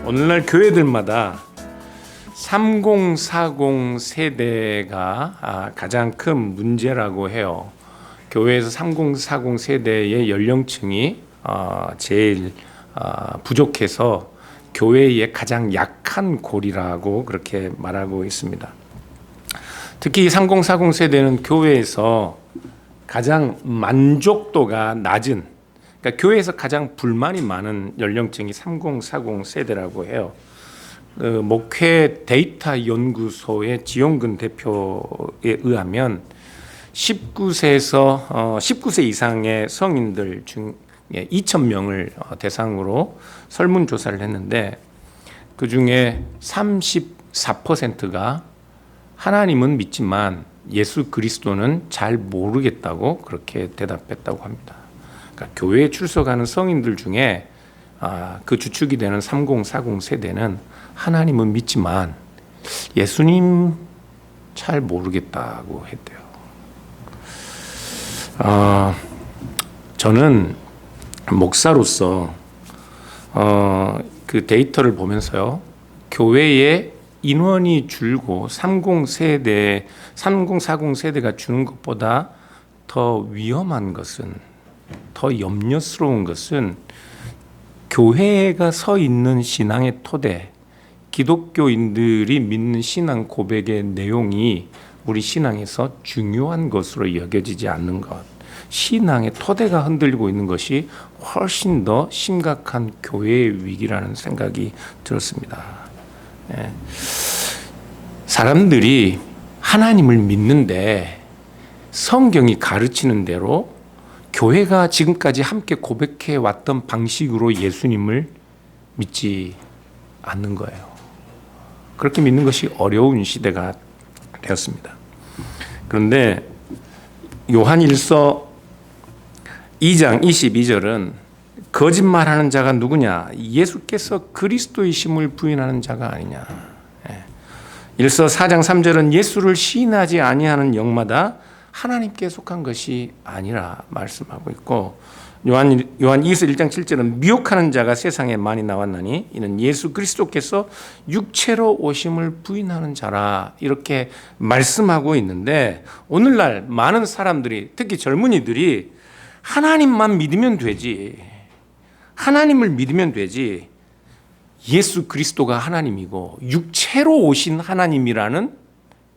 오늘날 교회들마다 3040 세대가 가장 큰 문제라고 해요. 교회에서 3040 세대의 연령층이 제일 부족해서 교회의 가장 약한 골이라고 그렇게 말하고 있습니다. 특히 3040 세대는 교회에서 가장 만족도가 낮은, 그러니까 교회에서 가장 불만이 많은 연령층이 3040 세대라고 해요. 목회 데이터 연구소의 지용근 대표에 의하면 19세 이상의 성인들 중 2,000명을 대상으로 설문조사를 했는데 그 중에 34%가 하나님은 믿지만 예수 그리스도는 잘 모르겠다고 그렇게 대답했다고 합니다. 그러니까 교회에 출석하는 성인들 중에 그 주축이 되는 3040 세대는 하나님은 믿지만 예수님 잘 모르겠다고 했대요. 저는 목사로서 그 데이터를 보면서요, 교회의 인원이 줄고 3040 세대가 주는 것보다 더 위험한 것은, 더 염려스러운 것은 교회가 서 있는 신앙의 토대, 기독교인들이 믿는 신앙 고백의 내용이 우리 신앙에서 중요한 것으로 여겨지지 않는 것, 신앙의 토대가 흔들리고 있는 것이 훨씬 더 심각한 교회의 위기라는 생각이 들었습니다. 사람들이 하나님을 믿는데 성경이 가르치는 대로 교회가 지금까지 함께 고백해 왔던 방식으로 예수님을 믿지 않는 거예요. 그렇게 믿는 것이 어려운 시대가 되었습니다. 그런데 요한일서 2장 22절은 거짓말하는 자가 누구냐? 예수께서 그리스도이심을 부인하는 자가 아니냐. 일서 4장 3절은 예수를 시인하지 아니하는 영마다 하나님께 속한 것이 아니라 말씀하고 있고, 요한 2서 1장 7절은 미혹하는 자가 세상에 많이 나왔나니 이는 예수 그리스도께서 육체로 오심을 부인하는 자라, 이렇게 말씀하고 있는데, 오늘날 많은 사람들이, 특히 젊은이들이 하나님만 믿으면 되지, 하나님을 믿으면 되지, 예수 그리스도가 하나님이고 육체로 오신 하나님이라는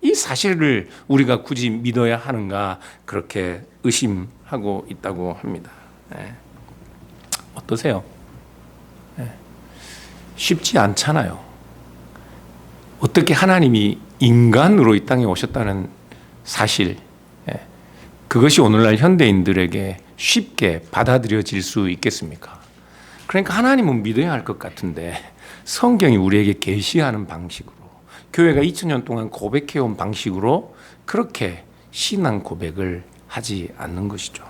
이 사실을 우리가 굳이 믿어야 하는가, 그렇게 의심하고 있다고 합니다. 어떠세요? 쉽지 않잖아요. 어떻게 하나님이 인간으로 이 땅에 오셨다는 사실, 그것이 오늘날 현대인들에게 쉽게 받아들여질 수 있겠습니까? 그러니까 하나님은 믿어야 할 것 같은데 성경이 우리에게 계시하는 방식으로, 교회가 2000년 동안 고백해온 방식으로 그렇게 신앙 고백을 하지 않는 것이죠.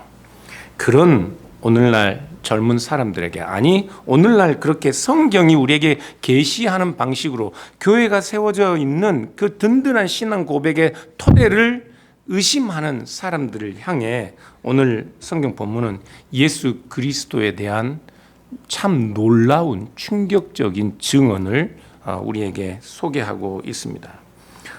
그런 오늘날 젊은 사람들에게, 아니 오늘날 그렇게 성경이 우리에게 계시하는 방식으로 교회가 세워져 있는 그 든든한 신앙 고백의 토대를 의심하는 사람들을 향해 오늘 성경 본문은 예수 그리스도에 대한 참 놀라운 충격적인 증언을 우리에게 소개하고 있습니다.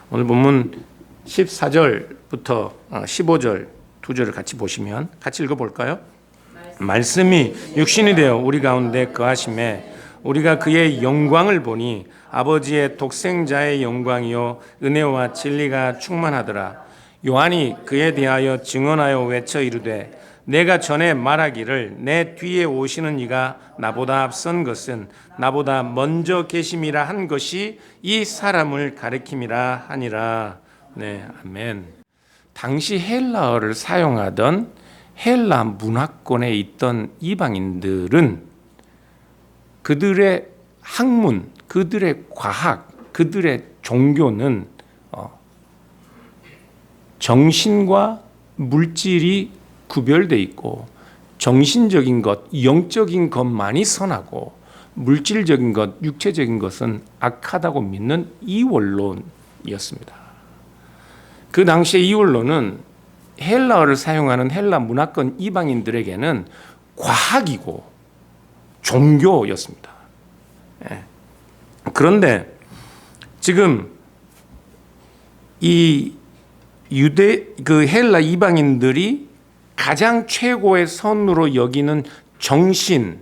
오늘 본문 14절부터 15절 두 절을 같이 보시면 같이 읽어볼까요? 말씀이 육신이 되어 우리 가운데 거하심에 우리가 그의 영광을 보니 아버지의 독생자의 영광이요 은혜와 진리가 충만하더라. 요한이 그에 대하여 증언하여 외쳐 이르되 내가 전에 말하기를 내 뒤에 오시는 이가 나보다 앞선 것은 나보다 먼저 계심이라 한 것이 이 사람을 가리킴이라 하니라. 네, 아멘. 당시 헬라어를 사용하던 헬라 문화권에 있던 이방인들은 그들의 학문, 그들의 과학, 그들의 종교는 정신과 물질이 구별되어 있고, 정신적인 것, 영적인 것만이 선하고 물질적인 것, 육체적인 것은 악하다고 믿는 이원론이었습니다. 그 당시의 이원론은 헬라어를 사용하는 헬라 문화권 이방인들에게는 과학이고 종교였습니다. 그런데 지금 이 헬라 이방인들이 가장 최고의 선으로 여기는 정신,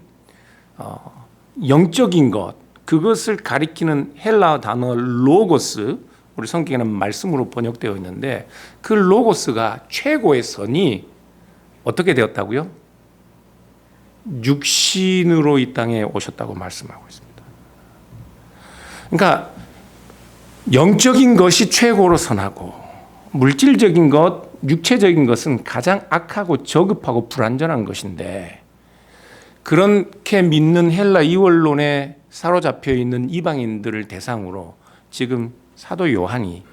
영적인 것, 그것을 가리키는 헬라 단어 로고스, 우리 성경에는 말씀으로 번역되어 있는데 그 로고스가 최고의 선이 어떻게 되었다고요? 육신으로 이 땅에 오셨다고 말씀하고 있습니다. 그러니까 영적인 것이 최고로 선하고 물질적인 것, 육체적인 것은 가장 악하고 저급하고 불완전한 것인데 그렇게 믿는 헬라 이원론에 사로잡혀 있는 이방인들을 대상으로 지금 사도 요한이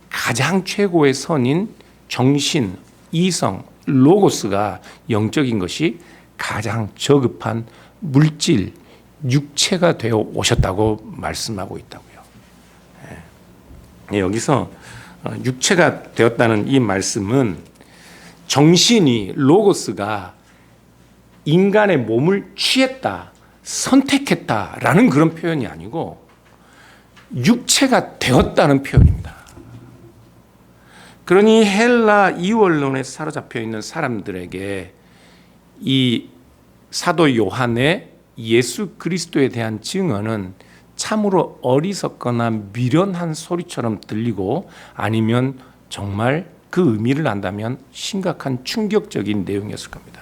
가장 최고의 선인 정신, 이성, 로고스가 영적인 것이 가장 저급한 물질, 육체가 되어 오셨다고 말씀하고 있다고요. 여기서 육체가 되었다는 이 말씀은 정신이 로고스가 인간의 몸을 취했다, 선택했다라는 그런 표현이 아니고 육체가 되었다는 표현입니다. 그러니 헬라 이원론에 사로잡혀 있는 사람들에게 이 사도 요한의 예수 그리스도에 대한 증언은 참으로 어리석거나 미련한 소리처럼 들리고 아니면 정말 그 의미를 안다면 심각한 충격적인 내용이었을 겁니다.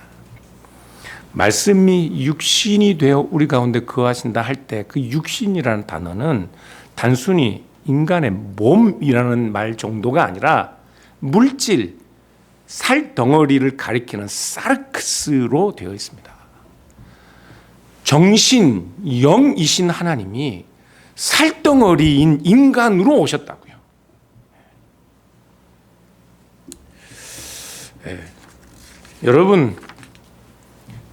말씀이 육신이 되어 우리 가운데 거하신다 할 때 그 육신이라는 단어는 단순히 인간의 몸이라는 말 정도가 아니라 물질, 살덩어리를 가리키는 사르크스로 되어 있습니다. 정신, 영이신 하나님이 살덩어리인 인간으로 오셨다고요. 여러분,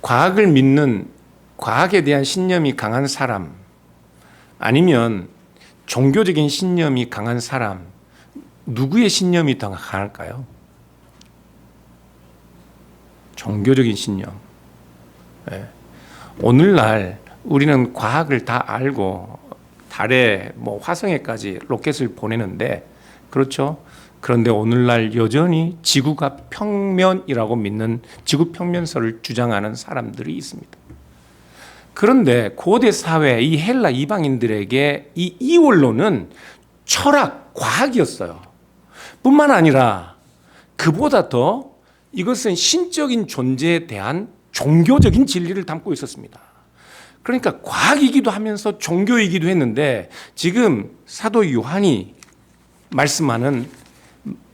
과학을 믿는, 과학에 대한 신념이 강한 사람, 아니면 종교적인 신념이 강한 사람, 누구의 신념이 더 강할까요? 종교적인 신념. 오늘날 우리는 과학을 다 알고 달에 화성에까지 로켓을 보내는데, 그렇죠? 그런데 오늘날 여전히 지구가 평면이라고 믿는 지구 평면설을 주장하는 사람들이 있습니다. 그런데 고대 사회 이 헬라 이방인들에게 이 이원론은 철학, 과학이었어요. 뿐만 아니라 그보다 더 이것은 신적인 존재에 대한 종교적인 진리를 담고 있었습니다. 그러니까 과학이기도 하면서 종교이기도 했는데 지금 사도 요한이 말씀하는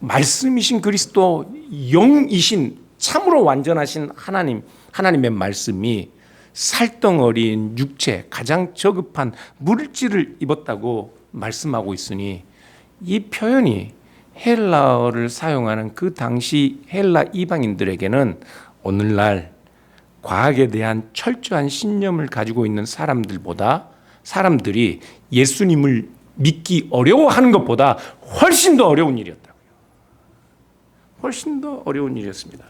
말씀이신 그리스도, 영이신 참으로 완전하신 하나님의 말씀이 살덩어리인 육체, 가장 저급한 물질을 입었다고 말씀하고 있으니 이 표현이 헬라어를 사용하는 그 당시 헬라 이방인들에게는 오늘날 과학에 대한 철저한 신념을 가지고 있는 사람들이 예수님을 믿기 어려워하는 것보다 훨씬 더 어려운 일이었다고요. 훨씬 더 어려운 일이었습니다.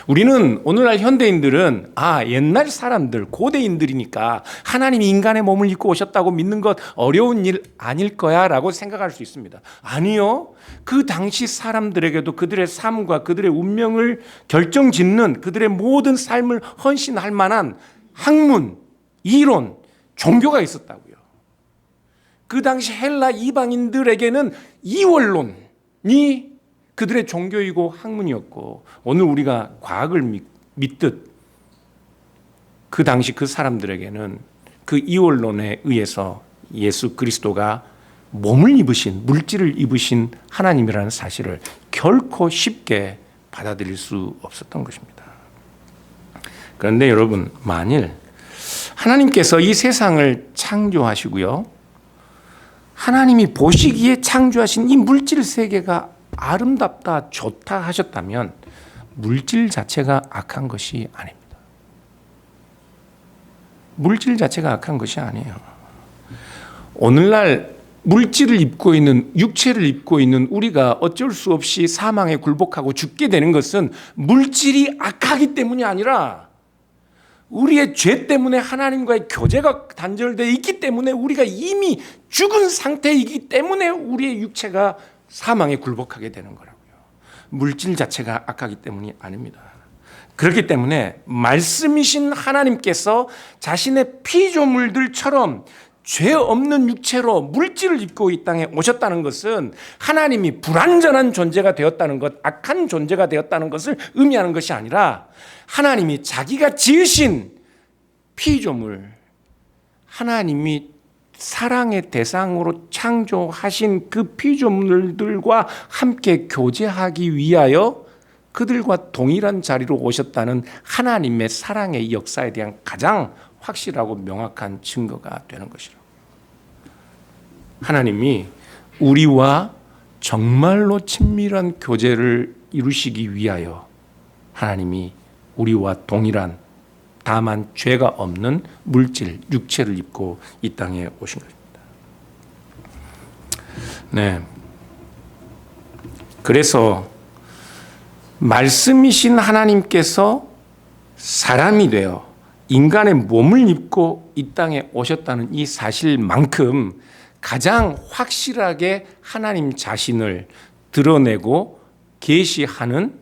우리는 오늘날 현대인들은 옛날 사람들, 고대인들이니까 하나님이 인간의 몸을 입고 오셨다고 믿는 것 어려운 일 아닐 거야 라고 생각할 수 있습니다. 아니요. 그 당시 사람들에게도 그들의 삶과 그들의 운명을 결정짓는 그들의 모든 삶을 헌신할 만한 학문, 이론, 종교가 있었다고요. 그 당시 헬라 이방인들에게는 이원론이 그들의 종교이고 학문이었고, 오늘 우리가 과학을 믿듯 그 당시 그 사람들에게는 그 이원론에 의해서 예수 그리스도가 몸을 입으신, 물질을 입으신 하나님이라는 사실을 결코 쉽게 받아들일 수 없었던 것입니다. 그런데 여러분, 만일 하나님께서 이 세상을 창조하시고요, 하나님이 보시기에 창조하신 이 물질 세계가 아름답다, 좋다 하셨다면 물질 자체가 악한 것이 아닙니다. 물질 자체가 악한 것이 아니에요. 오늘날 물질을 입고 있는, 육체를 입고 있는 우리가 어쩔 수 없이 사망에 굴복하고 죽게 되는 것은 물질이 악하기 때문이 아니라 우리의 죄 때문에 하나님과의 교제가 단절되어 있기 때문에 우리가 이미 죽은 상태이기 때문에 우리의 육체가 사망에 굴복하게 되는 거라고요. 물질 자체가 악하기 때문이 아닙니다. 그렇기 때문에 말씀이신 하나님께서 자신의 피조물들처럼 죄 없는 육체로 물질을 입고 이 땅에 오셨다는 것은 하나님이 불완전한 존재가 되었다는 것, 악한 존재가 되었다는 것을 의미하는 것이 아니라 하나님이 자기가 지으신 피조물, 하나님이 사랑의 대상으로 창조하신 그 피조물들과 함께 교제하기 위하여 그들과 동일한 자리로 오셨다는 하나님의 사랑의 역사에 대한 가장 확실하고 명확한 증거가 되는 것이라고. 하나님이 우리와 정말로 친밀한 교제를 이루시기 위하여 하나님이 우리와 동일한 다만 죄가 없는 물질, 육체를 입고 이 땅에 오신 것입니다. 네. 그래서 말씀이신 하나님께서 사람이 되어 인간의 몸을 입고 이 땅에 오셨다는 이 사실만큼 가장 확실하게 하나님 자신을 드러내고 계시하는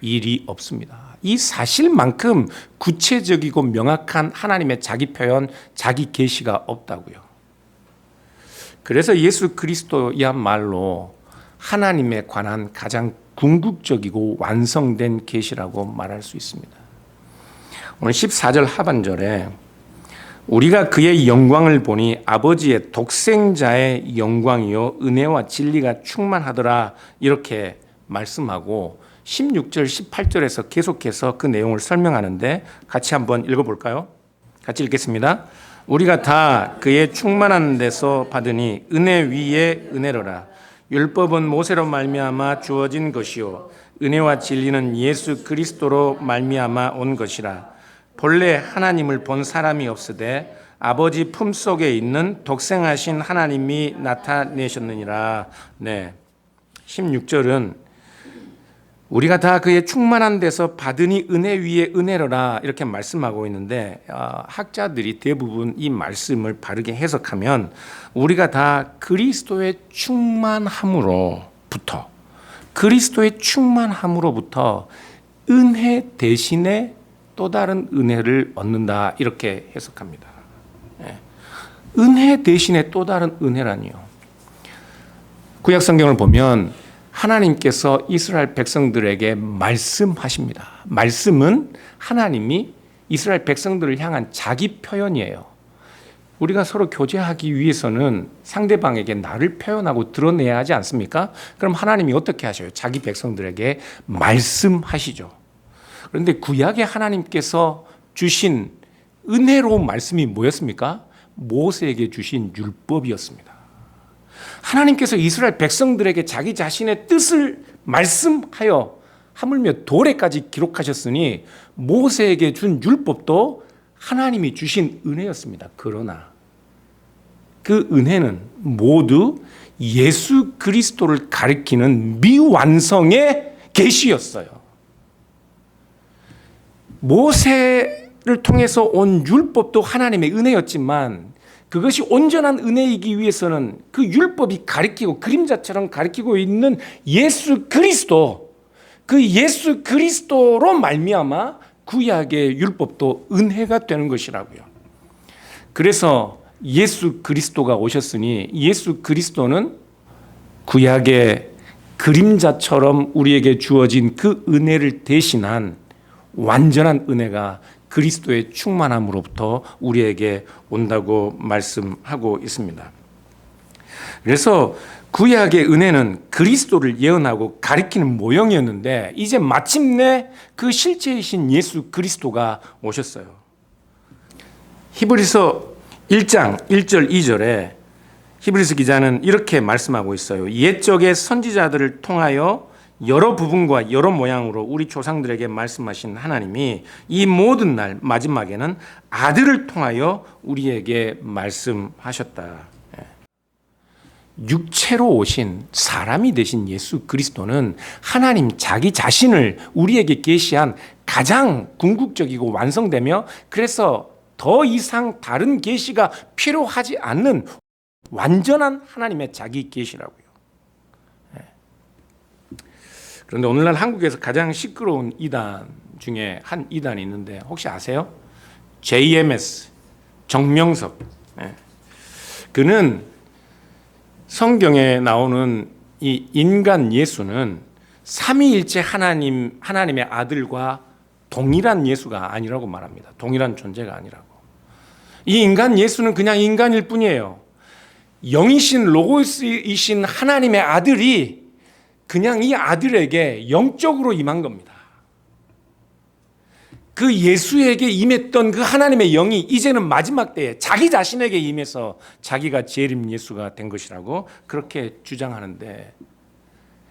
일이 없습니다. 이 사실만큼 구체적이고 명확한 하나님의 자기 표현, 자기 계시가 없다고요. 그래서 예수 그리스도야말로 하나님에 관한 가장 궁극적이고 완성된 계시라고 말할 수 있습니다. 오늘 14절 하반절에 우리가 그의 영광을 보니 아버지의 독생자의 영광이요 은혜와 진리가 충만하더라 이렇게 말씀하고 16절 18절에서 계속해서 그 내용을 설명하는데 같이 한번 읽어볼까요? 같이 읽겠습니다. 우리가 다 그의 충만한 데서 받으니 은혜 위에 은혜로라. 율법은 모세로 말미암아 주어진 것이요 은혜와 진리는 예수 그리스도로 말미암아 온 것이라. 본래 하나님을 본 사람이 없으되 아버지 품속에 있는 독생하신 하나님이 나타내셨느니라. 네. 16절은 우리가 다 그의 충만한 데서 받으니 은혜 위에 은혜로라 이렇게 말씀하고 있는데 학자들이 대부분 이 말씀을 바르게 해석하면 우리가 다 그리스도의 충만함으로부터 은혜 대신에 또 다른 은혜를 얻는다 이렇게 해석합니다. 은혜 대신에 또 다른 은혜라니요. 구약 성경을 보면 하나님께서 이스라엘 백성들에게 말씀하십니다. 말씀은 하나님이 이스라엘 백성들을 향한 자기 표현이에요. 우리가 서로 교제하기 위해서는 상대방에게 나를 표현하고 드러내야 하지 않습니까? 그럼 하나님이 어떻게 하셔요? 자기 백성들에게 말씀하시죠. 그런데 구약의 하나님께서 주신 은혜로운 말씀이 뭐였습니까? 모세에게 주신 율법이었습니다. 하나님께서 이스라엘 백성들에게 자기 자신의 뜻을 말씀하여 하물며 돌에까지 기록하셨으니 모세에게 준 율법도 하나님이 주신 은혜였습니다. 그러나 그 은혜는 모두 예수 그리스도를 가리키는 미완성의 계시였어요. 모세를 통해서 온 율법도 하나님의 은혜였지만 그것이 온전한 은혜이기 위해서는 그 율법이 가리키고 그림자처럼 가리키고 있는 예수 그리스도, 그 예수 그리스도로 말미암아 구약의 율법도 은혜가 되는 것이라고요. 그래서 예수 그리스도가 오셨으니 예수 그리스도는 구약의 그림자처럼 우리에게 주어진 그 은혜를 대신한 완전한 은혜가 그리스도의 충만함으로부터 우리에게 온다고 말씀하고 있습니다. 그래서 구약의 은혜는 그리스도를 예언하고 가리키는 모형이었는데 이제 마침내 그 실체이신 예수 그리스도가 오셨어요. 히브리서 1장 1절 2절에 히브리서 기자는 이렇게 말씀하고 있어요. 옛적의 선지자들을 통하여 여러 부분과 여러 모양으로 우리 조상들에게 말씀하신 하나님이 이 모든 날 마지막에는 아들을 통하여 우리에게 말씀하셨다. 육체로 오신 사람이 되신 예수 그리스도는 하나님 자기 자신을 우리에게 계시한 가장 궁극적이고 완성되며 그래서 더 이상 다른 계시가 필요하지 않는 완전한 하나님의 자기 계시라고요. 그런데 오늘날 한국에서 가장 시끄러운 이단 중에 한 이단이 있는데 혹시 아세요? JMS 정명석. 그는 성경에 나오는 이 인간 예수는 삼위일체 하나님의 아들과 동일한 예수가 아니라고 말합니다. 동일한 존재가 아니라고. 이 인간 예수는 그냥 인간일 뿐이에요. 영이신 로고스이신 하나님의 아들이 그냥 이 아들에게 영적으로 임한 겁니다. 그 예수에게 임했던 그 하나님의 영이 이제는 마지막 때에 자기 자신에게 임해서 자기가 재림 예수가 된 것이라고 그렇게 주장하는데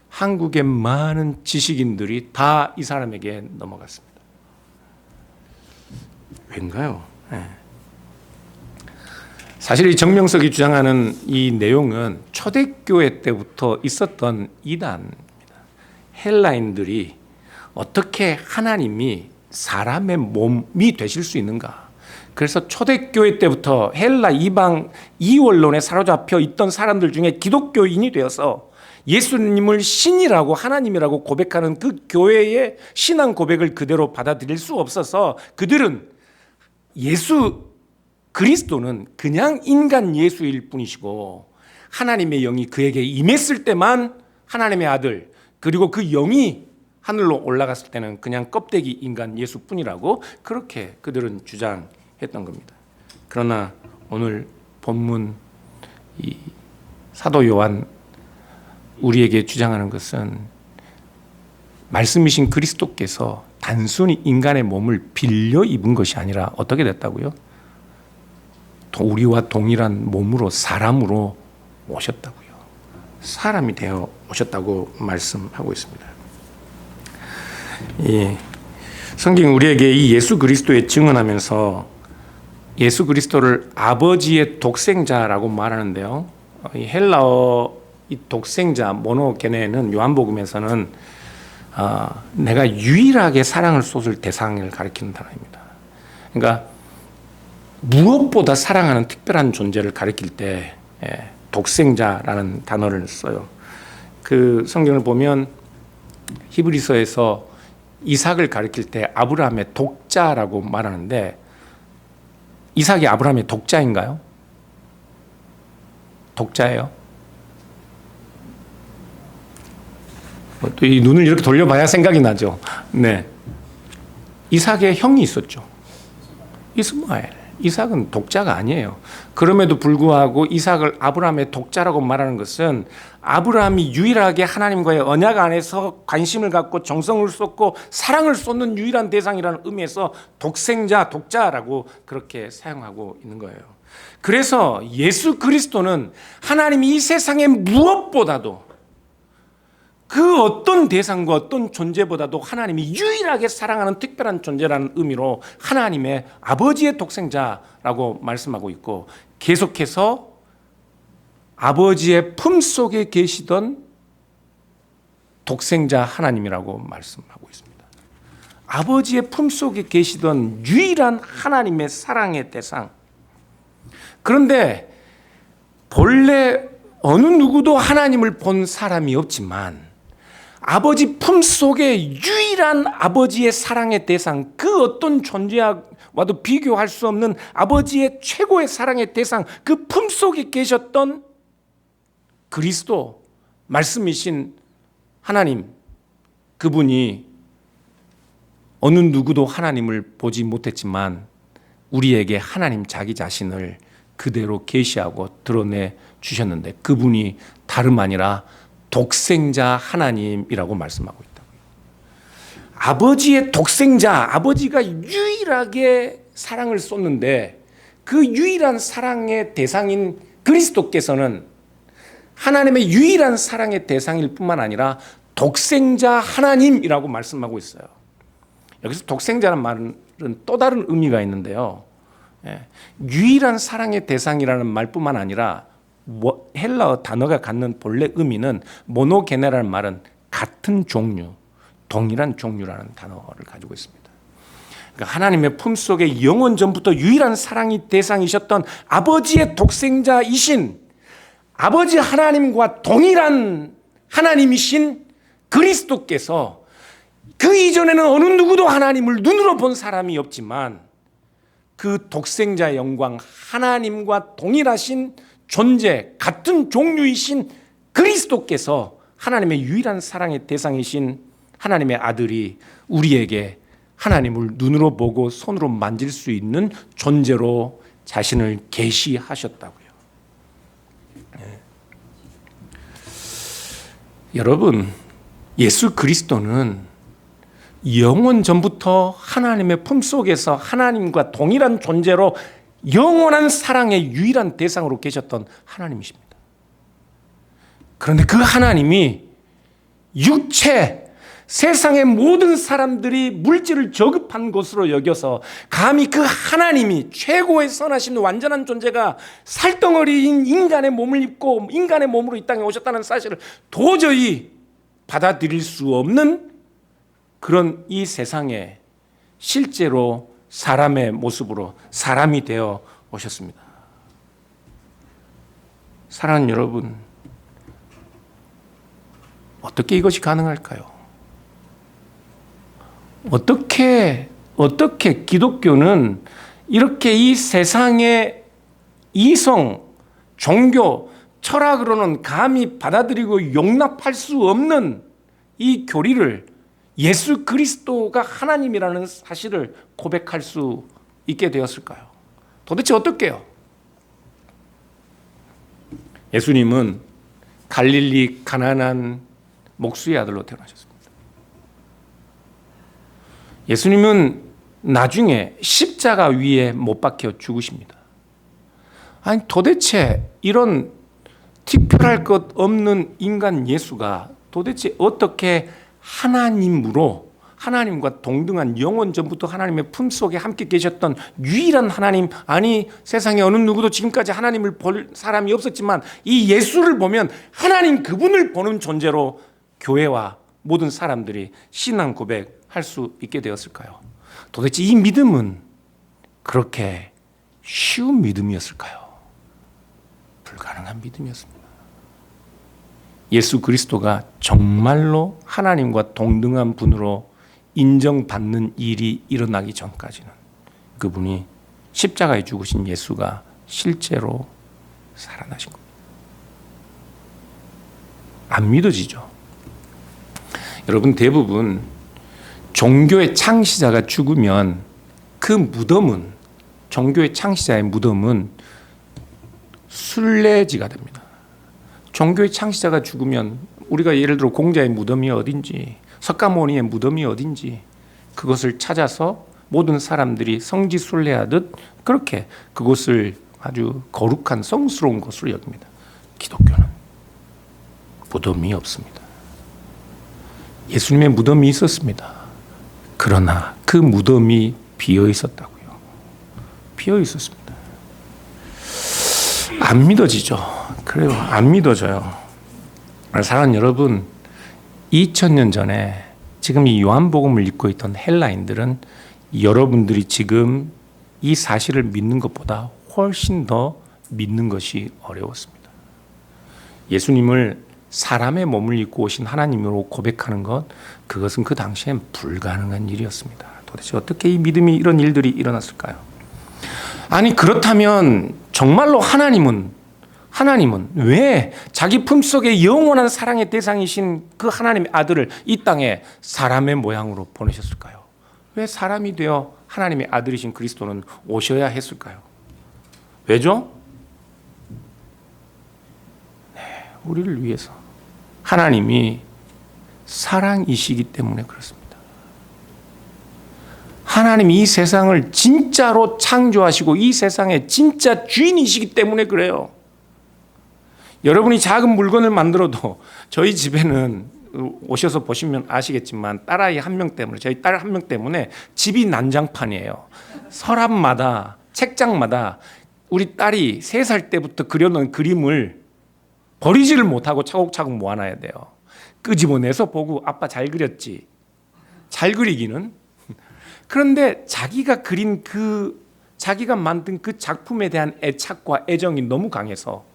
한국의 많은 지식인들이 다 이 사람에게 넘어갔습니다. 왠가요? 사실 이 정명석이 주장하는 이 내용은 초대교회 때부터 있었던 이단입니다. 헬라인들이 어떻게 하나님이 사람의 몸이 되실 수 있는가? 그래서 초대교회 때부터 헬라 이방 이원론에 사로잡혀 있던 사람들 중에 기독교인이 되어서 예수님을 신이라고 하나님이라고 고백하는 그 교회의 신앙 고백을 그대로 받아들일 수 없어서 그들은 예수 그리스도는 그냥 인간 예수일 뿐이시고 하나님의 영이 그에게 임했을 때만 하나님의 아들 그리고 그 영이 하늘로 올라갔을 때는 그냥 껍데기 인간 예수뿐이라고 그렇게 그들은 주장했던 겁니다. 그러나 오늘 본문 이 사도 요한 우리에게 주장하는 것은 말씀이신 그리스도께서 단순히 인간의 몸을 빌려 입은 것이 아니라 어떻게 됐다고요? 우리와 동일한 몸으로 사람으로 오셨다고요. 사람이 되어 오셨다고 말씀하고 있습니다. 성경 우리에게 이 예수 그리스도에 증언하면서 예수 그리스도를 아버지의 독생자라고 말하는데요. 이 헬라어 이 독생자 모노게네는 요한복음에서는 내가 유일하게 사랑을 쏟을 대상을 가리키는 단어입니다. 그러니까 무엇보다 사랑하는 특별한 존재를 가리킬 때 독생자라는 단어를 써요. 그 성경을 보면 히브리서에서 이삭을 가리킬 때 아브라함의 독자라고 말하는데 이삭이 아브라함의 독자인가요? 독자예요? 또 이 눈을 이렇게 돌려봐야 생각이 나죠. 네, 이삭의 형이 있었죠. 이스마엘. 이삭은 독자가 아니에요. 그럼에도 불구하고 이삭을 아브라함의 독자라고 말하는 것은 아브라함이 유일하게 하나님과의 언약 안에서 관심을 갖고 정성을 쏟고 사랑을 쏟는 유일한 대상이라는 의미에서 독생자, 독자라고 그렇게 사용하고 있는 거예요. 그래서 예수 그리스도는 하나님이 이 세상의 무엇보다도 그 어떤 대상과 어떤 존재보다도 하나님이 유일하게 사랑하는 특별한 존재라는 의미로 하나님의 아버지의 독생자라고 말씀하고 있고 계속해서 아버지의 품속에 계시던 독생자 하나님이라고 말씀하고 있습니다. 아버지의 품속에 계시던 유일한 하나님의 사랑의 대상. 그런데 본래 어느 누구도 하나님을 본 사람이 없지만 아버지 품속에 유일한 아버지의 사랑의 대상, 그 어떤 존재와도 비교할 수 없는 아버지의 최고의 사랑의 대상, 그 품속에 계셨던 그리스도, 말씀이신 하나님, 그분이 어느 누구도 하나님을 보지 못했지만 우리에게 하나님 자기 자신을 그대로 계시하고 드러내 주셨는데 그분이 다름 아니라 독생자 하나님이라고 말씀하고 있다고요. 아버지의 독생자, 아버지가 유일하게 사랑을 쏟는데 그 유일한 사랑의 대상인 그리스도께서는 하나님의 유일한 사랑의 대상일 뿐만 아니라 독생자 하나님이라고 말씀하고 있어요. 여기서 독생자라는 말은 또 다른 의미가 있는데요. 유일한 사랑의 대상이라는 말뿐만 아니라 헬라어 단어가 갖는 본래 의미는 모노게네라는 말은 같은 종류, 동일한 종류라는 단어를 가지고 있습니다. 하나님의 품속에 영원 전부터 유일한 사랑의 대상이셨던 아버지의 독생자이신 아버지 하나님과 동일한 하나님이신 그리스도께서 그 이전에는 어느 누구도 하나님을 눈으로 본 사람이 없지만 그 독생자의 영광, 하나님과 동일하신 존재, 같은 종류이신 그리스도께서 하나님의 유일한 사랑의 대상이신 하나님의 아들이 우리에게 하나님을 눈으로 보고 손으로 만질 수 있는 존재로 자신을 계시하셨다고요. 여러분, 예수 그리스도는 영원 전부터 하나님의 품속에서 하나님과 동일한 존재로 영원한 사랑의 유일한 대상으로 계셨던 하나님이십니다. 그런데 그 하나님이 육체, 세상의 모든 사람들이 물질을 저급한 것으로 여겨서 감히 그 하나님이 최고의 선하신 완전한 존재가 살덩어리인 인간의 몸을 입고 인간의 몸으로 이 땅에 오셨다는 사실을 도저히 받아들일 수 없는 그런 이 세상에 실제로 사람의 모습으로 사람이 되어 오셨습니다. 사랑하는 여러분, 어떻게 이것이 가능할까요? 어떻게 기독교는 이렇게 이 세상의 이성, 종교, 철학으로는 감히 받아들이고 용납할 수 없는 이 교리를 예수 그리스도가 하나님이라는 사실을 고백할 수 있게 되었을까요? 도대체 어떻게요? 예수님은 갈릴리 가나안 목수의 아들로 태어나셨습니다. 예수님은 나중에 십자가 위에 못 박혀 죽으십니다. 아니 도대체 이런 특별할 것 없는 인간 예수가 도대체 어떻게 하나님으로 하나님과 동등한 영원 전부터 하나님의 품속에 함께 계셨던 유일한 하나님, 아니 세상에 어느 누구도 지금까지 하나님을 볼 사람이 없었지만 이 예수를 보면 하나님 그분을 보는 존재로 교회와 모든 사람들이 신앙 고백할 수 있게 되었을까요? 도대체 이 믿음은 그렇게 쉬운 믿음이었을까요? 불가능한 믿음이었습니다. 예수 그리스도가 정말로 하나님과 동등한 분으로 인정받는 일이 일어나기 전까지는 그분이 십자가에 죽으신 예수가 실제로 살아나신 겁니다. 안 믿어지죠? 여러분, 대부분 종교의 창시자가 죽으면 그 무덤은, 종교의 창시자의 무덤은 순례지가 됩니다. 종교의 창시자가 죽으면 우리가 예를 들어 공자의 무덤이 어딘지, 석가모니의 무덤이 어딘지 그것을 찾아서 모든 사람들이 성지순례하듯 그렇게 그곳을 아주 거룩한 성스러운 것으로 여깁니다. 기독교는 무덤이 없습니다. 예수님의 무덤이 있었습니다. 그러나 그 무덤이 비어 있었다고요. 비어 있었습니다. 안 믿어지죠. 그래요. 안 믿어져요. 사랑하는 여러분, 2000년 전에 지금 이 요한복음을 읽고 있던 헬라인들은 여러분들이 지금 이 사실을 믿는 것보다 훨씬 더 믿는 것이 어려웠습니다. 예수님을 사람의 몸을 입고 오신 하나님으로 고백하는 것, 그것은 그 당시엔 불가능한 일이었습니다. 도대체 어떻게 이 믿음이 이런 일들이 일어났을까요? 아니 그렇다면 정말로 하나님은 왜 자기 품속에 영원한 사랑의 대상이신 그 하나님의 아들을 이 땅에 사람의 모양으로 보내셨을까요? 왜 사람이 되어 하나님의 아들이신 그리스도는 오셔야 했을까요? 왜죠? 네, 우리를 위해서. 하나님이 사랑이시기 때문에 그렇습니다. 하나님이 이 세상을 진짜로 창조하시고 이 세상의 진짜 주인이시기 때문에 그래요. 여러분이 작은 물건을 만들어도 저희 집에는 오셔서 보시면 아시겠지만 딸아이 한 명 때문에, 저희 딸 한 명 때문에 집이 난장판이에요. 서랍마다 책장마다 우리 딸이 3살 때부터 그려놓은 그림을 버리지를 못하고 차곡차곡 모아놔야 돼요. 끄집어내서 보고 아빠 잘 그렸지. 잘 그리기는. 그런데 자기가 만든 그 작품에 대한 애착과 애정이 너무 강해서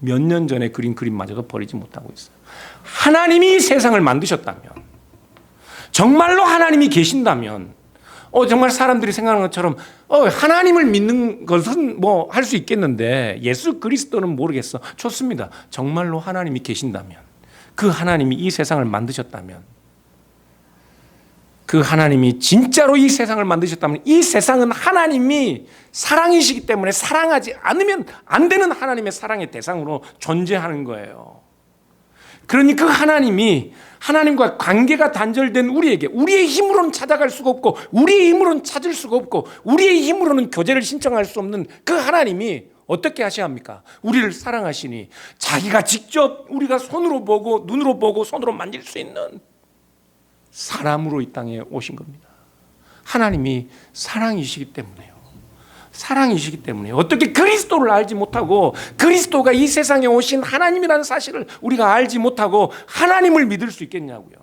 몇 년 전에 그린 그림마저도 버리지 못하고 있어요. 하나님이 세상을 만드셨다면, 정말로 하나님이 계신다면, 정말 사람들이 생각하는 것처럼 하나님을 믿는 것은 뭐 할 수 있겠는데 예수 그리스도는 모르겠어. 좋습니다. 정말로 하나님이 계신다면, 그 하나님이 이 세상을 만드셨다면, 그 하나님이 진짜로 이 세상을 만드셨다면, 이 세상은 하나님이 사랑이시기 때문에 사랑하지 않으면 안 되는 하나님의 사랑의 대상으로 존재하는 거예요. 그러니 그 하나님이, 하나님과 관계가 단절된 우리에게, 우리의 힘으로는 찾아갈 수가 없고, 우리의 힘으로는 찾을 수가 없고, 우리의 힘으로는 교제를 신청할 수 없는 그 하나님이 어떻게 하셔야 합니까? 우리를 사랑하시니 자기가 직접 우리가 손으로 보고 눈으로 보고 손으로 만질 수 있는 사람으로 이 땅에 오신 겁니다. 하나님이 사랑이시기 때문에요. 사랑이시기 때문에 어떻게 그리스도를 알지 못하고, 그리스도가 이 세상에 오신 하나님이라는 사실을 우리가 알지 못하고 하나님을 믿을 수 있겠냐고요.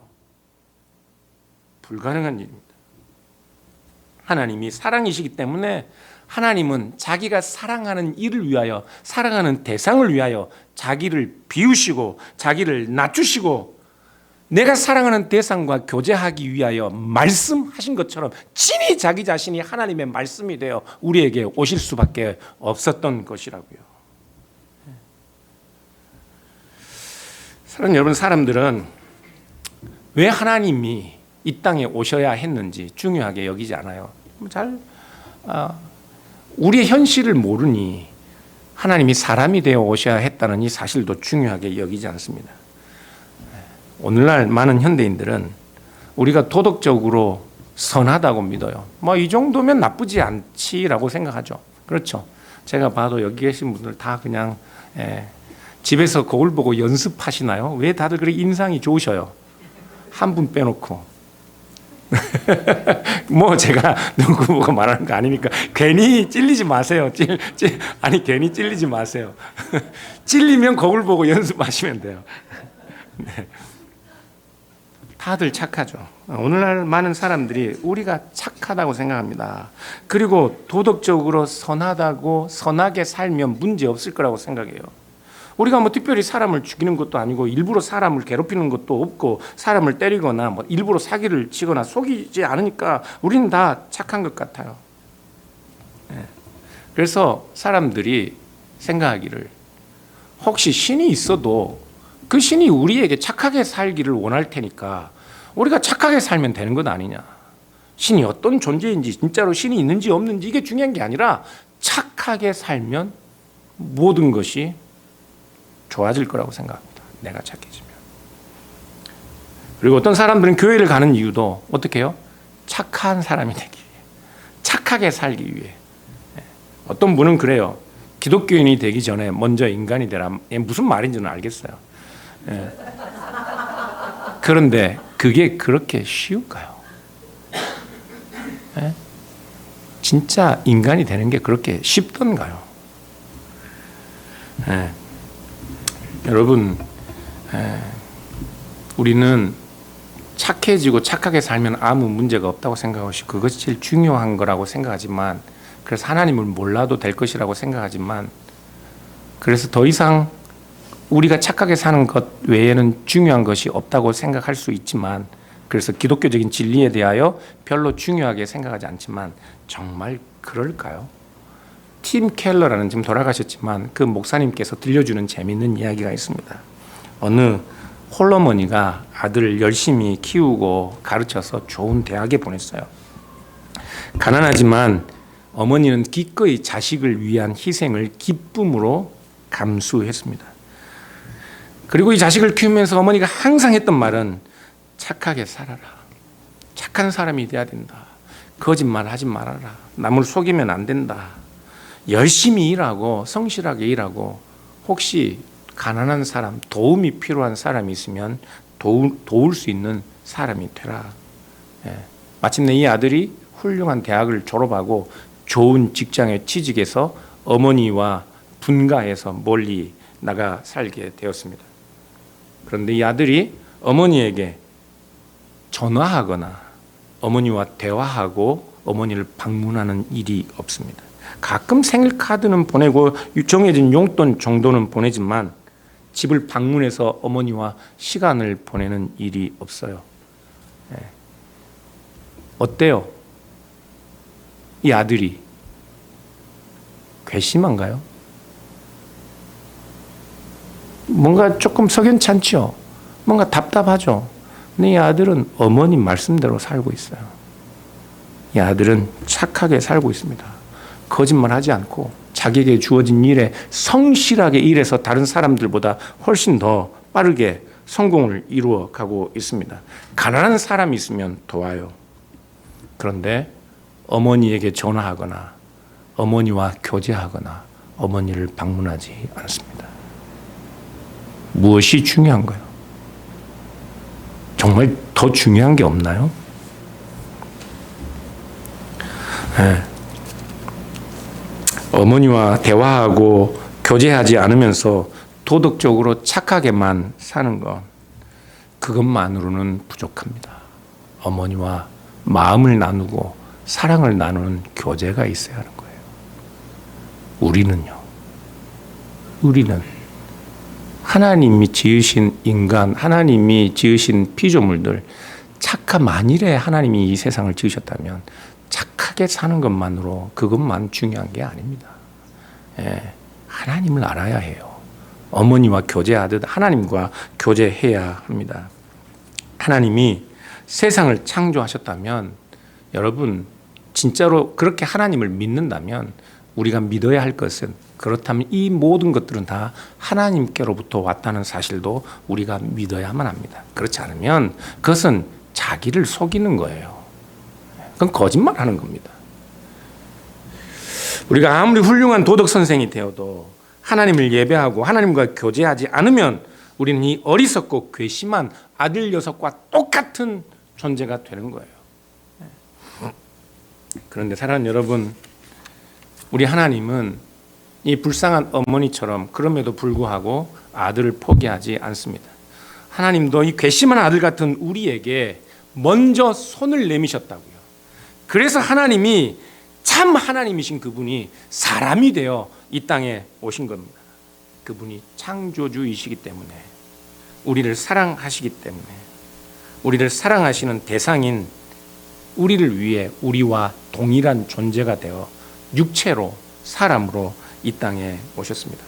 불가능한 일입니다. 하나님이 사랑이시기 때문에 하나님은 자기가 사랑하는 일을 위하여, 사랑하는 대상을 위하여 자기를 비우시고 자기를 낮추시고 내가 사랑하는 대상과 교제하기 위하여 말씀하신 것처럼 친히 자기 자신이 하나님의 말씀이 되어 우리에게 오실 수밖에 없었던 것이라고요. 사랑하는 여러분, 사람들은 왜 하나님이 이 땅에 오셔야 했는지 중요하게 여기지 않아요. 우리의 현실을 모르니 하나님이 사람이 되어 오셔야 했다는 이 사실도 중요하게 여기지 않습니다. 오늘날 많은 현대인들은 우리가 도덕적으로 선하다고 믿어요. 뭐 이 정도면 나쁘지 않지라고 생각하죠. 그렇죠. 제가 봐도 여기 계신 분들 다 그냥 집에서 거울 보고 연습하시나요? 왜 다들 그렇게 인상이 좋으셔요? 한 분 빼놓고. 뭐 제가 누구 보고 말하는 거 아니니까 괜히 찔리지 마세요. 아니 괜히 찔리지 마세요. 찔리면 거울 보고 연습하시면 돼요. 네. 다들 착하죠. 오늘날 많은 사람들이 우리가 착하다고 생각합니다. 그리고 도덕적으로 선하다고, 선하게 살면 문제 없을 거라고 생각해요. 우리가 뭐 특별히 사람을 죽이는 것도 아니고 일부러 사람을 괴롭히는 것도 없고 사람을 때리거나 뭐 일부러 사기를 치거나 속이지 않으니까 우리는 다 착한 것 같아요. 그래서 사람들이 생각하기를, 혹시 신이 있어도 그 신이 우리에게 착하게 살기를 원할 테니까 우리가 착하게 살면 되는 것 아니냐. 신이 어떤 존재인지, 진짜로 신이 있는지 없는지 이게 중요한 게 아니라 착하게 살면 모든 것이 좋아질 거라고 생각합니다. 내가 착해지면. 그리고 어떤 사람들은 교회를 가는 이유도 어떻게 해요? 착한 사람이 되기 위해, 착하게 살기 위해. 어떤 분은 그래요. 기독교인이 되기 전에 먼저 인간이 되라. 무슨 말인지는 알겠어요. 그런데 그게 그렇게 쉬울까요? 진짜 인간이 되는 게 그렇게 쉽던가요? 여러분, 우리는 착해지고 착하게 살면 아무 문제가 없다고 생각하고 그것이 제일 중요한 거라고 생각하지만, 그래서 하나님을 몰라도 될 것이라고 생각하지만, 그래서 더 이상 우리가 착하게 사는 것 외에는 중요한 것이 없다고 생각할 수 있지만, 그래서 기독교적인 진리에 대하여 별로 중요하게 생각하지 않지만, 정말 그럴까요? 팀 켈러라는, 지금 돌아가셨지만 그 목사님께서 들려주는 재미있는 이야기가 있습니다. 어느 홀어머니가 아들을 열심히 키우고 가르쳐서 좋은 대학에 보냈어요. 가난하지만 어머니는 기꺼이 자식을 위한 희생을 기쁨으로 감수했습니다. 그리고 이 자식을 키우면서 어머니가 항상 했던 말은 착하게 살아라. 착한 사람이 돼야 된다. 거짓말하지 말아라. 남을 속이면 안 된다. 열심히 일하고 성실하게 일하고, 혹시 가난한 사람, 도움이 필요한 사람이 있으면 도울 수 있는 사람이 되라. 마침내 이 아들이 훌륭한 대학을 졸업하고 좋은 직장에 취직해서 어머니와 분가해서 멀리 나가 살게 되었습니다. 그런데 이 아들이 어머니에게 전화하거나 어머니와 대화하고 어머니를 방문하는 일이 없습니다. 가끔 생일 카드는 보내고 정해진 용돈 정도는 보내지만 집을 방문해서 어머니와 시간을 보내는 일이 없어요. 어때요? 이 아들이 괘씸한가요? 뭔가 조금 석연찮죠? 뭔가 답답하죠? 근데 이 아들은 어머니 말씀대로 살고 있어요. 이 아들은 착하게 살고 있습니다. 거짓말하지 않고 자기에게 주어진 일에 성실하게 일해서 다른 사람들보다 훨씬 더 빠르게 성공을 이루어 가고 있습니다. 가난한 사람이 있으면 도와요. 그런데 어머니에게 전화하거나 어머니와 교제하거나 어머니를 방문하지 않습니다. 무엇이 중요한가요? 정말 더 중요한 게 없나요? 네. 어머니와 대화하고 교제하지 않으면서 도덕적으로 착하게만 사는 것, 그것만으로는 부족합니다. 어머니와 마음을 나누고 사랑을 나누는 교제가 있어야 하는 거예요. 우리는 하나님이 지으신 인간, 하나님이 지으신 피조물들, 만일에 하나님이 이 세상을 지으셨다면 착하게 사는 것만으로 그것만 중요한 게 아닙니다. 하나님을 알아야 해요. 어머니와 교제하듯 하나님과 교제해야 합니다. 하나님이 세상을 창조하셨다면, 여러분 진짜로 그렇게 하나님을 믿는다면 우리가 믿어야 할 것은, 그렇다면 이 모든 것들은 다 하나님께로부터 왔다는 사실도 우리가 믿어야만 합니다. 그렇지 않으면 그것은 자기를 속이는 거예요. 그건 거짓말하는 겁니다. 우리가 아무리 훌륭한 도덕 선생이 되어도 하나님을 예배하고 하나님과 교제하지 않으면 우리는 이 어리석고 괘씸한 아들 녀석과 똑같은 존재가 되는 거예요. 그런데 사랑하는 여러분, 우리 하나님은 이 불쌍한 어머니처럼 그럼에도 불구하고 아들을 포기하지 않습니다. 하나님도 이 괘씸한 아들 같은 우리에게 먼저 손을 내미셨다고요. 그래서 하나님이, 참 하나님이신 그분이 사람이 되어 이 땅에 오신 겁니다. 그분이 창조주이시기 때문에, 우리를 사랑하시기 때문에, 우리를 사랑하시는 대상인 우리를 위해 우리와 동일한 존재가 되어 육체로, 사람으로 이 땅에 오셨습니다.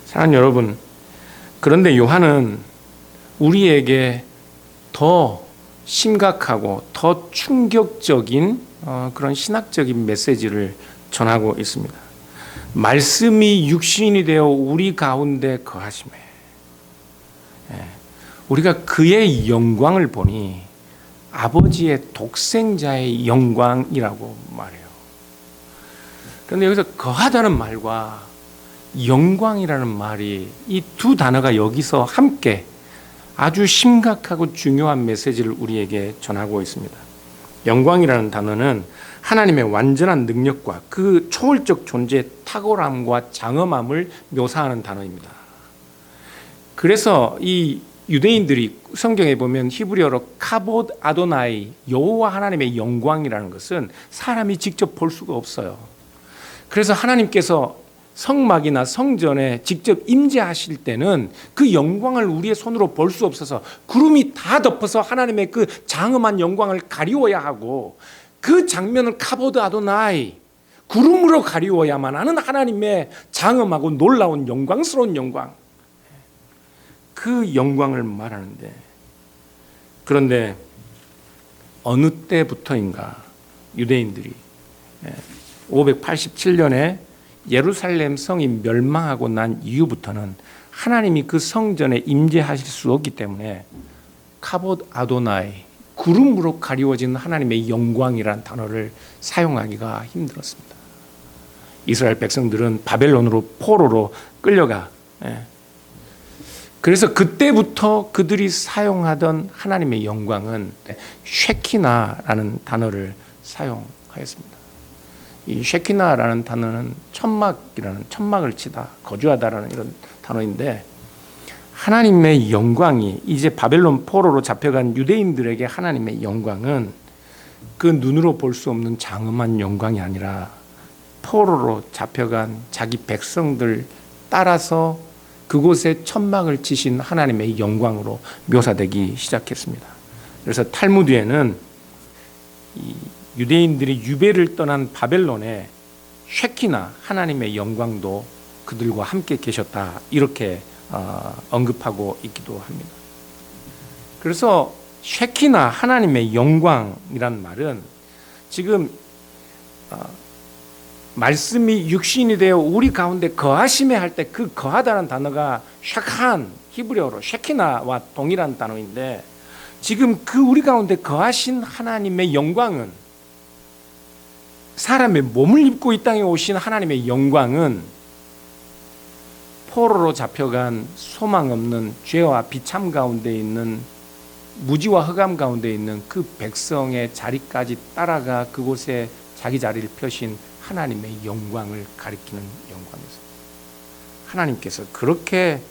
사랑하는 여러분, 그런데 요한은 우리에게 더 심각하고 더 충격적인 그런 신학적인 메시지를 전하고 있습니다. 말씀이 육신이 되어 우리 가운데 거하심에 우리가 그의 영광을 보니 아버지의 독생자의 영광이라고 말해요. 그런데 여기서 거하다는 말과 영광이라는 말이, 이 두 단어가 여기서 함께 아주 심각하고 중요한 메시지를 우리에게 전하고 있습니다. 영광이라는 단어는 하나님의 완전한 능력과 그 초월적 존재의 탁월함과 장엄함을 묘사하는 단어입니다. 그래서 이 유대인들이 성경에 보면 히브리어로 카봇 아도나이, 여호와 하나님의 영광이라는 것은 사람이 직접 볼 수가 없어요. 그래서 하나님께서 성막이나 성전에 직접 임재하실 때는 그 영광을 우리의 손으로 볼 수 없어서 구름이 다 덮어서 하나님의 그 장엄한 영광을 가리워야 하고, 그 장면을 카보드 아도나이, 구름으로 가리워야만 하는 하나님의 장엄하고 놀라운 영광스러운 영광, 그 영광을 말하는데, 그런데 어느 때부터인가 유대인들이 587년에 예루살렘 성이 멸망하고 난 이후부터는 하나님이 그 성전에 임재하실 수 없기 때문에 카봇 아도나이, 구름으로 가리워진 하나님의 영광이라는 단어를 사용하기가 힘들었습니다. 이스라엘 백성들은 바벨론으로 포로로 끌려가, 그래서 그때부터 그들이 사용하던 하나님의 영광은 쉐키나라는 단어를 사용하였습니다. 이 쉐키나라는 단어는 천막을 치다, 거주하다라는 이런 단어인데, 하나님의 영광이 이제 바벨론 포로로 잡혀간 유대인들에게 하나님의 영광은 그 눈으로 볼 수 없는 장엄한 영광이 아니라 포로로 잡혀간 자기 백성들 따라서 그곳에 천막을 치신 하나님의 영광으로 묘사되기 시작했습니다. 그래서 탈무드에는 이 유대인들이 유배를 떠난 바벨론에 쉐키나 하나님의 영광도 그들과 함께 계셨다, 이렇게 언급하고 있기도 합니다. 그래서 쉐키나 하나님의 영광이란 말은 지금 말씀이 육신이 되어 우리 가운데 거하심에 할 때 그 거하다는 단어가 샤칸, 히브리어로 쉐키나와 동일한 단어인데, 지금 그 우리 가운데 거하신 하나님의 영광은, 사람의 몸을 입고 이 땅에 오신 하나님의 영광은 포로로 잡혀간 소망 없는 죄와 비참 가운데 있는, 무지와 흑암 가운데 있는 그 백성의 자리까지 따라가 그곳에 자기 자리를 펴신 하나님의 영광을 가리키는 영광이었습니다. 하나님께서 그렇게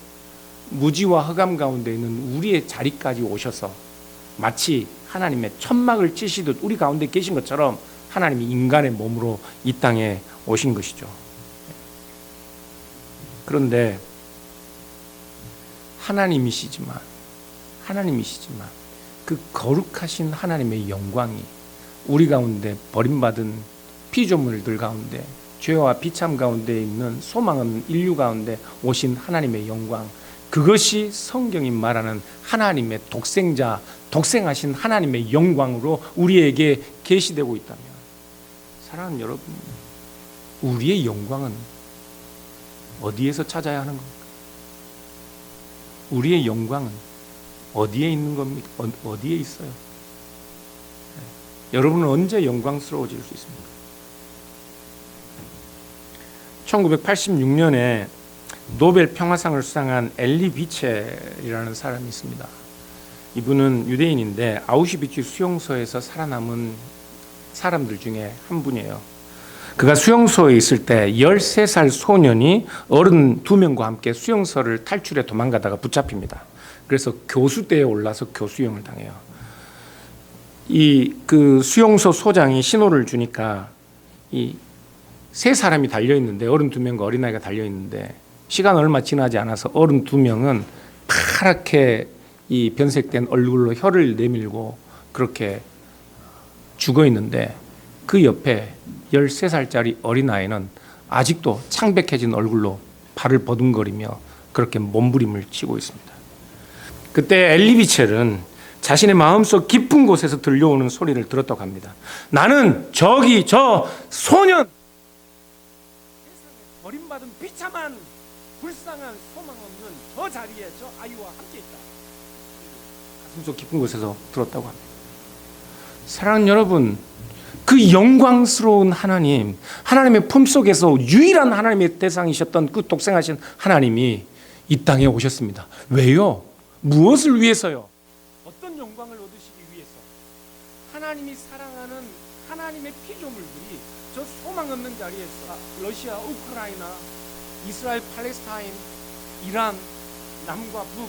무지와 흑암 가운데 있는 우리의 자리까지 오셔서 마치 하나님의 천막을 치시듯 우리 가운데 계신 것처럼 하나님이 인간의 몸으로 이 땅에 오신 것이죠. 그런데 하나님이시지만 그 거룩하신 하나님의 영광이 우리 가운데 버림받은 피조물들 가운데, 죄와 비참 가운데 있는 소망 없는 인류 가운데 오신 하나님의 영광, 그것이 성경이 말하는 하나님의 독생자, 독생하신 하나님의 영광으로 우리에게 계시되고 있다면, 사랑하는 여러분, 우리의 영광은 어디에서 찾아야 하는 겁니까? 우리의 영광은 어디에 있는 겁니까? 어디에 있어요? 여러분은 언제 영광스러워질 수 있습니까? 1986년에 노벨 평화상을 수상한 엘리 비첼이라는 사람이 있습니다. 이분은 유대인인데 아우슈비츠 수용소에서 살아남은 사람들 중에 한 분이에요. 그가 수용소에 있을 때 13살 소년이 어른 2명과 함께 수용소를 탈출해 도망가다가 붙잡힙니다. 그래서 교수대에 올라서 교수형을 당해요. 그 수용소 소장이 신호를 주니까 이 세 사람이 달려 있는데, 어른 2명과 어린아이가 달려 있는데, 시간 얼마 지나지 않아서 어른 2명은 파랗게 이 변색된 얼굴로 혀를 내밀고 그렇게 죽어 있는데, 그 옆에 13살짜리 어린아이는 아직도 창백해진 얼굴로 발을 버둥거리며 그렇게 몸부림을 치고 있습니다. 그때 엘리 비첼은 자신의 마음속 깊은 곳에서 들려오는 소리를 들었다고 합니다. 나는 저기 저 소년, 세상에 버림받은 비참한 불쌍한 소망 없는 저 자리에 저 아이와 함께 있다. 가슴속 깊은 곳에서 들었다고 합니다. 사랑하는 여러분, 그 영광스러운 하나님, 하나님의 품속에서 유일한 하나님의 대상이셨던 그 독생하신 하나님이 이 땅에 오셨습니다. 왜요? 무엇을 위해서요? 어떤 영광을 얻으시기 위해서? 하나님이 사랑하는 하나님의 피조물들이 저 소망 없는 자리에서 러시아, 우크라이나, 이스라엘, 팔레스타인, 이란, 남과 북,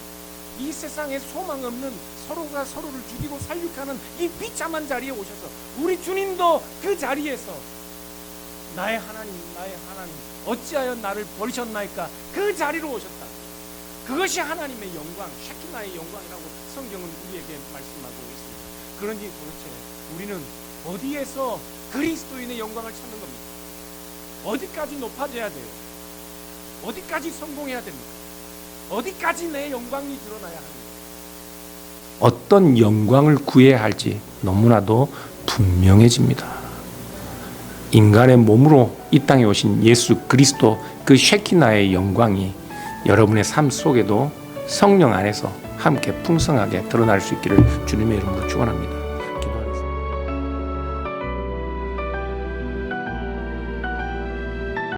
이 세상에 소망 없는, 서로가 서로를 죽이고 살육하는 이 비참한 자리에 오셔서 우리 주님도 그 자리에서 나의 하나님 어찌하여 나를 버리셨나이까, 그 자리로 오셨다. 그것이 하나님의 영광, 샤키나의 영광이라고 성경은 우리에게 말씀하고 있습니다. 그런지 도대체 우리는 어디에서 그리스도인의 영광을 찾는 겁니까? 어디까지 높아져야 돼요? 어디까지 성공해야 됩니까? 어디까지 내 영광이 드러나야 합니까? 어떤 영광을 구해야 할지 너무나도 분명해집니다. 인간의 몸으로 이 땅에 오신 예수 그리스도, 그 쉐키나의 영광이 여러분의 삶 속에도 성령 안에서 함께 풍성하게 드러날 수 있기를 주님의 이름으로 축원합니다.